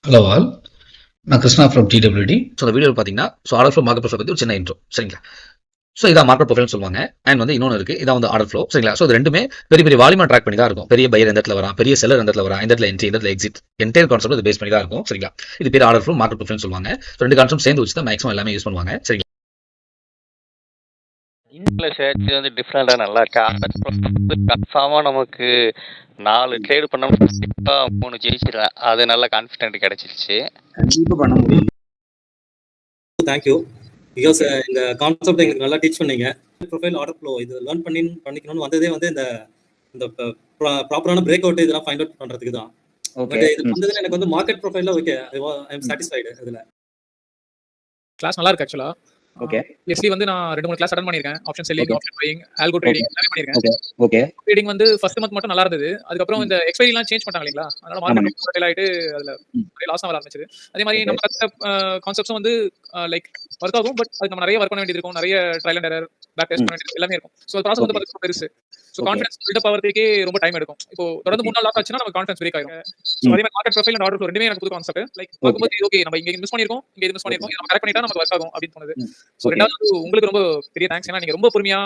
Hello all, நான் Krishna from TWD. So இந்த வீடியோவில் பார்த்தீங்கன்னா ஆர்டர் ஃப்ளோ மார்க்கெட் ப்ரொஃபைல் பற்றி ஒரு சின்ன இன்ட்ரோ, சரிங்களா? ஸோ இதான் மார்க்கெட் ப்ரொஃபைல்னு சொல்லுவாங்க. அண்ட் வந்து இன்னொன்று இருக்குது, இதான் வந்து ஆர்டர் ஃப்ளோ, சரிங்களா? ஸோ இது ரெண்டுமே பெரிய பெரிய வால்யூமாக ட்ராக் பண்ணி தான் இருக்கும். பெரிய பையர் எந்த இடத்துல வரான், பெரிய செல்லர் எந்த இடத்துல வரான், இந்த இடத்துல என்ட்ரி, இந்த இடத்துல எக்ஸிட், என்டையர் கான்செப்ட் இது பேஸ் பண்ணி தான் இருக்கும், சரிங்களா? இது பேர் ஆர்டர் ஃப்ளோ மார்க்கெட் ப்ரொஃபைல்னு சொல்லுவாங்க. ஸோ ரெண்டு கான்செப்ட் சேர்ந்து வச்சு தான் மேக்ஸிமம் எல்லாமே யூஸ் பண்ணுவாங்க, சரிங்களா? இந்தியாவில் சேர்த்து வந்து டிஃப்ரெண்டாக நல்லா இருக்கா? கன்ஃபார்மாக நமக்கு 4 ட்ரேடு பண்ணோம்னா கண்டிப்பாக 3 ஜெயிச்சிடலாம். அது நல்ல கான்ஃபிடென்ட் கிடைச்சிருச்சு. கண்டிப்பாக பண்ண முடியும். தேங்க்யூ. பிகாஸ் இந்த கான்செப்ட் எங்களுக்கு நல்லா டீச் பண்ணீங்க. ப்ரொஃபைல் ஆர்டர் ஃப்ளோ இது லேர்ன் பண்ணிக்கணும்னு வந்ததே வந்து இந்த ப்ராப்பரான பிரேக் அவுட் இதெல்லாம் ஃபைண்ட் அவுட் பண்ணுறதுக்கு தான். பட் இது வந்ததுன்னு எனக்கு வந்து மார்க்கெட் ப்ரொஃபைலில் ஓகே, ஐ எம் சாட்டிஸ்ஃபைடு. இதில் கிளாஸ் நல்லா இருக்கு ஆக்சுவலா. ஓகே. எஸ்லி வந்து நான் 2-3 கிளாஸ் அட்டெண்ட் பண்ணிருக்கேன். Option selling, option buying, algo trading எல்லாமே பண்ணிருக்கேன். ஓகே. ட்ரேடிங் வந்து ஃபர்ஸ்ட் மந்த் மட்டும் நல்லா இருந்தது. அதுக்கு அப்புறம் இந்த எக்ஸ்பைரி எல்லாம் சேஞ்ச் பண்ணாங்க இல்லீங்களா? அதனால மார்க்கெட் ஃபெயில் ஆயிட்டு அதுல நிறைய லாஸ் வர ஆரம்பிச்சது. அதே மாதிரி நம்ம கத்த கான்செப்ட்ஸும் வந்து லைக் வொர்க் ஆகும். பட் அது நம்ம நிறைய வொர்க் பண்ண வேண்டியது இருக்கும். நிறைய trial and error, back test பண்ண வேண்டியது எல்லாமே இருக்கும். சோ ப்ராசஸ் வந்து பாத்தீங்கன்னா பெருசு. சோ கான்ஃபிடன்ஸ் பில்ட் அப் ஆவறதுக்கே ரொம்ப டைம் எடுக்கும். இப்போ தொடர்ந்து 3 நாள் லாஸ் ஆச்சுன்னா நம்ம கான்ஃபிடன்ஸ் பிரேக் ஆயிடும். சோ அதே மாதிரி market profile and order flow ரெண்டுமே எனக்கு புது கான்செப்ட். லைக் பாக்கும்போது ஓகே நம்ம இங்க மிஸ் பண்ணிருக்கோம், இங்க இது மிஸ் பண்ணிருக்கோம். இத நம்ம கரெக்ட் பண்ணிட்டா நமக்கு வொர்க் ஆகும் அப்படி தோணுது. சோ ரெண்டாவது உங்களுக்கு ரொம்ப பெரிய தேங்க்ஸ். ஏன்னா நீங்க ரொம்ப பொறுமையா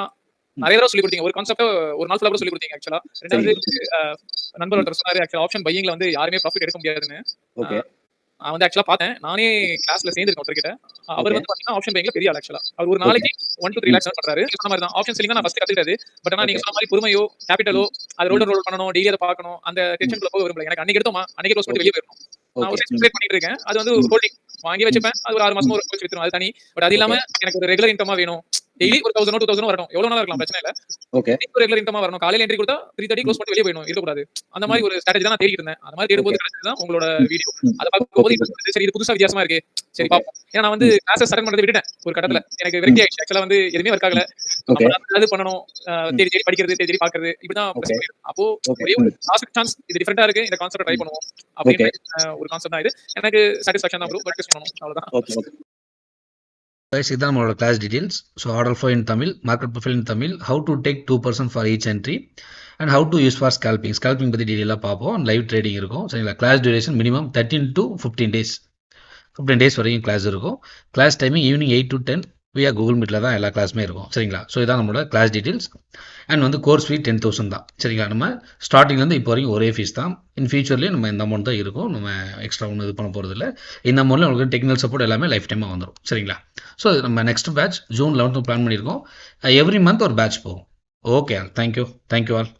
நிறைய தடவை சொல்லி கொடுத்தீங்க. ஒரு கான்செப்ட் ஒரு நாள் ஃபுல்லா கூட சொல்லி கொடுத்தீங்க ஆக்சுவலா. ரெண்டாவது நண்பர் ஒருத்தர் சொன்னாரு ஆக்சுவலா ஆப்ஷன் பையிங்ல வந்து யாருமே ப்ராஃபிட் எடுக்க முடியாதுன்னு. ஓகே. நான் வந்து ஆக்சுவலா பார்த்தேன். நானே கிளாஸ்ல சேர்ந்திருக்கேன் ஒருத்தர் கிட்ட. அவர் வந்து பாத்தீங்கன்னா ஆப்ஷன் பையிங்ல பெரிய ஆள் ஆக்சுவலா. அவர் ஒரு நாளைக்கு 1 to 3 lakhs பண்றாரு. நீங்க சொன்ன மாதிரி தான் ஆப்ஷன் செல்லிங் தான் நான் ஃபர்ஸ்ட் கத்துக்கிட்டது. பட் ஆனா நீங்க சொன்ன மாதிரி பொறுமையோ, கேபிட்டலோ அது ரோல் பண்ணணும், டெய்லி அதை பார்க்கணும். அந்த டென்ஷன்க்குள்ள போக விரும்பல. எனக்கு அன்னைக்கு எடுத்தோமா, அன்னைக்கு க்ளோஸ் பண்ணிட்டு வெளிய போயிரணும். நான் ஒரு ட்ரேட் பண்ணிட்டு இருக்கேன். அது வந்து ஒரு ஹோல்டிங் வாங்கி வச்சுப்பேன். அது ஒரு 6 மாசமா ஒரு வச்சு வித்துரும். அது தனி. பட் அது இல்லாம எனக்கு ஒரு ரெகுலர் இன்கமா வேணும். டெய்லி ஒரு 1000 2000 வரணும். எவ்வளவு நாளா இருக்கலாம், பிரச்சனை இல்ல. ஓகே. ரெகுலர் இன்கமா வரணும். காலையில என்ட்ரி கொடுத்தா 3:30 க்ளோஸ் பண்ணிட்டு வெளிய போயிடணும். இருக்க கூடாது. அந்த மாதிரி ஒரு ஸ்ட்ராட்டஜி தான் நான் தேடிட்டு இருந்தேன். அந்த மாதிரி தேடும்போது கிடைச்சது தான் உங்களோட வீடியோ. அத பார்க்கும்போது சரி இது புதுசா வித்தியாசமா இருக்கு. சரி பாப்போம். ஏன்னா நான் வந்து கிளாஸஸ் அட்டெண்ட் பண்றதை விட்டுட்டேன் ஒரு கட்டத்துல. எனக்கு விரக்தி ஆயிடுச்சு. ஆக்சுவலா வந்து எதுவுமே ஒர்க் ஆகல. அது பண்ணணும். தேடி படிக்கிறது, தேடி பார்க்கிறது இப்படிதான். அப்போ ஒரே ஒரு லாஸ்ட் சான்ஸ் இது டிஃபரெண்டா இருக்கு. இந்த கான்செப்ட் ட்ரை பண்ணுவோம் அப்படின்னு ஒரு கான்செப்ட் தான் இது. எனக்கு சாட்டிஸ்ஃபேக்ஷன் தான் ப்ரோ. பட் பண்ணனும் அவ்வளவுதான். ஓகே. Guys, இதான் நம்மளோட class details. So order flow in Tamil, market profile in Tamil, how to take 2% for each entry and how to use for scalping. Scalping பற்றி டீட்டெயிலாக பார்ப்போம். லைவ் ட்ரேடிங் இருக்கும், சரிங்களா? Class duration minimum 13 to 15 days. 15 days வரைக்கும் class இருக்கும். Class timing evening 8 to 10 வியா Google மீட்டில் தான் எல்லா கிளாஸுமே இருக்கும், சரிங்களா? ஸோ இதான் நம்மளோட கிளாஸ் டீடைல்ஸ். அண்ட் வந்து கோர்ஸ் ஃபீ 10,000 தான், சரிங்களா? நம்ம ஸ்டார்டிங்லேருந்து இப்போ வரைக்கும் ஒரே ஃபீஸ் தான். இன் ஃபியூச்சர்லேயும் நம்ம இந்த அமௌண்ட் தான் இருக்கும். நம்ம எக்ஸ்ட்ரா ஒன்றும் இது பண்ண போகிறது இல்லை. இந்த அமௌண்ட்டில் உங்களுக்கு டெக்னிக்கல் சப்போர்ட் எல்லாமே லைஃப் டைமாக வந்துடும், சரிங்களா? ஸோ நம்ம நெக்ஸ்ட் பேட்ச் June 11 பிளான் பண்ணியிருக்கோம். எவ்ரி மந்த் ஒரு பேட்ச் போகும். Okay all, thank you all.